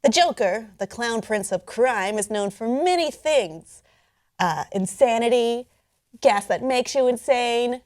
The Joker, the clown prince of crime, is known for many things. Insanity, gas that makes you insane,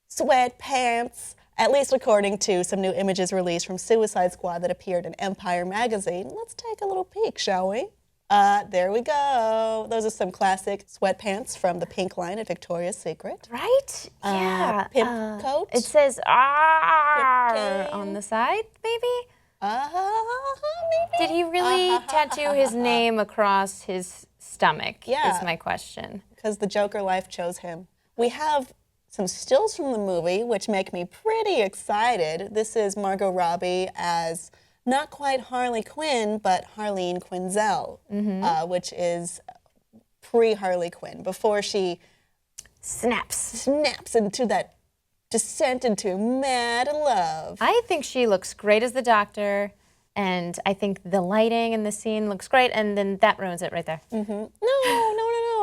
sweatpants, at least according to some new images released from Suicide Squad that appeared in Empire magazine. Let's take a little peek, shall we? There we go. Those are some classic sweatpants from the pink line at Victoria's Secret. Right? Yeah. Pimp coat. It says R on the side, maybe? Maybe? Did he really tattoo his name across his stomach? Yeah. Is my question. Because the Joker life chose him. We have some stills from the movie, which make me pretty excited. This is Margot Robbie as not quite Harley Quinn, but Harleen Quinzel, which is pre-Harley Quinn, before she snaps into that descent into mad love. I think she looks great as the Doctor, and I think the lighting in the scene looks great, and then that ruins it right there. No,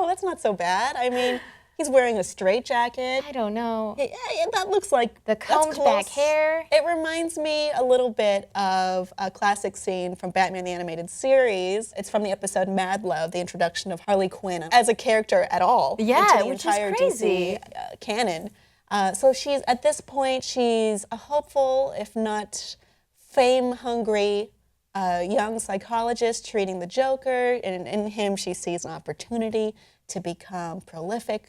that's not so bad. I mean, he's wearing a straitjacket. I don't know. Yeah, that looks like the combed back hair. It reminds me a little bit of a classic scene from Batman the Animated Series. It's from the episode Mad Love, the introduction of Harley Quinn as a character at all into the entire DC canon. So she's, at this point, she's a hopeful, if not fame-hungry young psychologist treating the Joker, and in him she sees an opportunity to become prolific,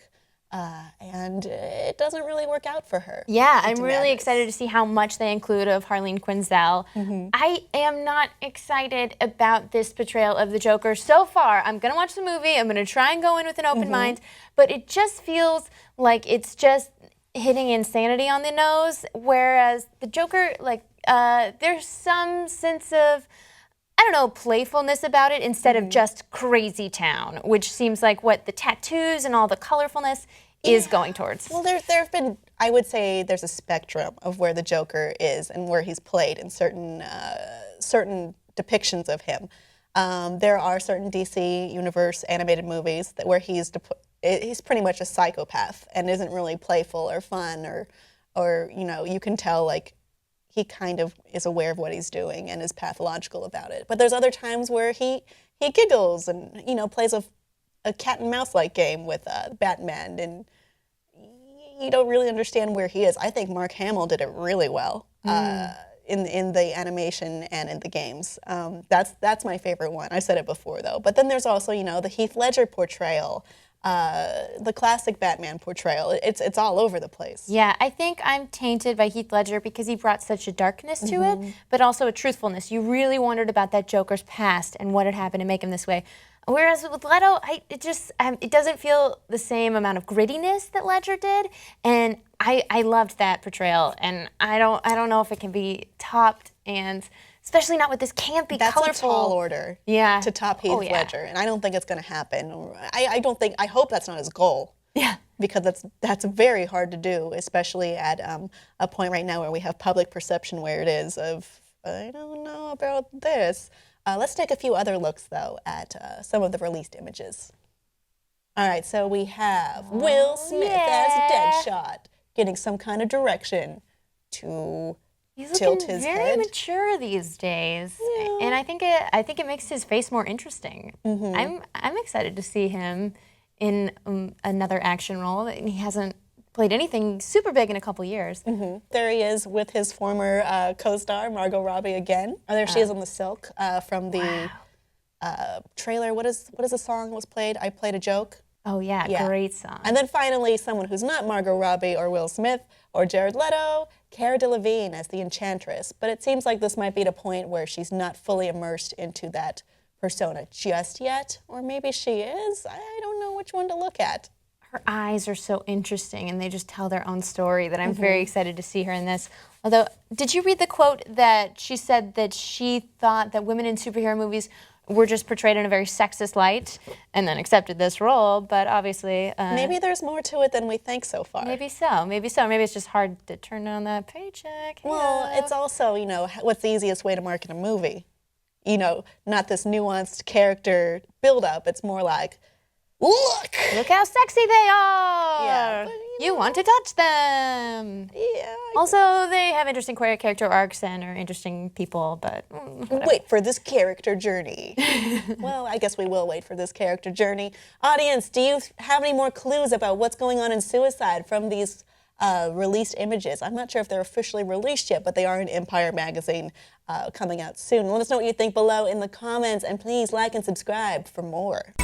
and it doesn't really work out for her. Yeah, I'm really excited to see how much they include of Harleen Quinzel. I am not excited about this portrayal of the Joker so far. I'm going to watch the movie, I'm going to try and go in with an open mind, but it just feels like it's just hitting insanity on the nose, whereas the Joker, like, there's some sense of, I don't know, playfulness about it instead of just crazy town, which seems like what the tattoos and all the colorfulness is going towards. Well, there have been, I would say there's a spectrum of where the Joker is and where he's played in certain depictions of him. There are certain DC Universe animated movies where he's pretty much a psychopath and isn't really playful or fun or you can tell like he kind of is aware of what he's doing and is pathological about it. But there's other times where he giggles and plays a cat and mouse like game with Batman, and you don't really understand where he is. I think Mark Hamill did it really well in the animation and in the games. That's my favorite one. I said it before though. But then there's also the Heath Ledger portrayal. The classic Batman portrayal. It's all over the place. Yeah, I think I'm tainted by Heath Ledger because he brought such a darkness to it, but also a truthfulness. You really wondered about that Joker's past and what had happened to make him this way. Whereas with Leto, it doesn't feel the same amount of grittiness that Ledger did, and I loved that portrayal, and I don't know if it can be topped, and especially not with this campy, colorful. That's a tall order to top Heath Ledger, and I don't think it's going to happen. I hope that's not his goal. Yeah. Because that's very hard to do, especially at a point right now where we have public perception where it is of, I don't know about this. Let's take a few other looks, though, at some of the released images. All right, so we have Will Smith as Deadshot, getting some kind of direction to tilt his head. He's looking very mature these days, and I think it makes his face more interesting. I'm excited to see him in another action role, and he hasn't played anything super big in a couple years. There he is with his former co-star Margot Robbie again. There she is on the silk from the trailer. What is the song that was played? I Played a Joke. Oh yeah, great song. And then finally, someone who's not Margot Robbie or Will Smith or Jared Leto, Cara Delevingne as the Enchantress. But it seems like this might be the point where she's not fully immersed into that persona just yet, or maybe she is. I don't know which one to look at. Her eyes are so interesting, and they just tell their own story that I'm very excited to see her in this. Although, did you read the quote that she said that she thought that women in superhero movies were just portrayed in a very sexist light and then accepted this role, but obviously... maybe there's more to it than we think so far. Maybe so. Maybe it's just hard to turn down that paycheck. Well, it's also, what's the easiest way to market a movie? Not this nuanced character build-up. It's more like, Look! Look how sexy they are. Yeah, but, you want to touch them. Yeah. Also, they have interesting character arcs and are interesting people, but whatever. Wait for this character journey. Well, I guess we will wait for this character journey. Audience, do you have any more clues about what's going on in Suicide from these released images? I'm not sure if they're officially released yet, but they are in Empire magazine coming out soon. Let us know what you think below in the comments, and please like and subscribe for more.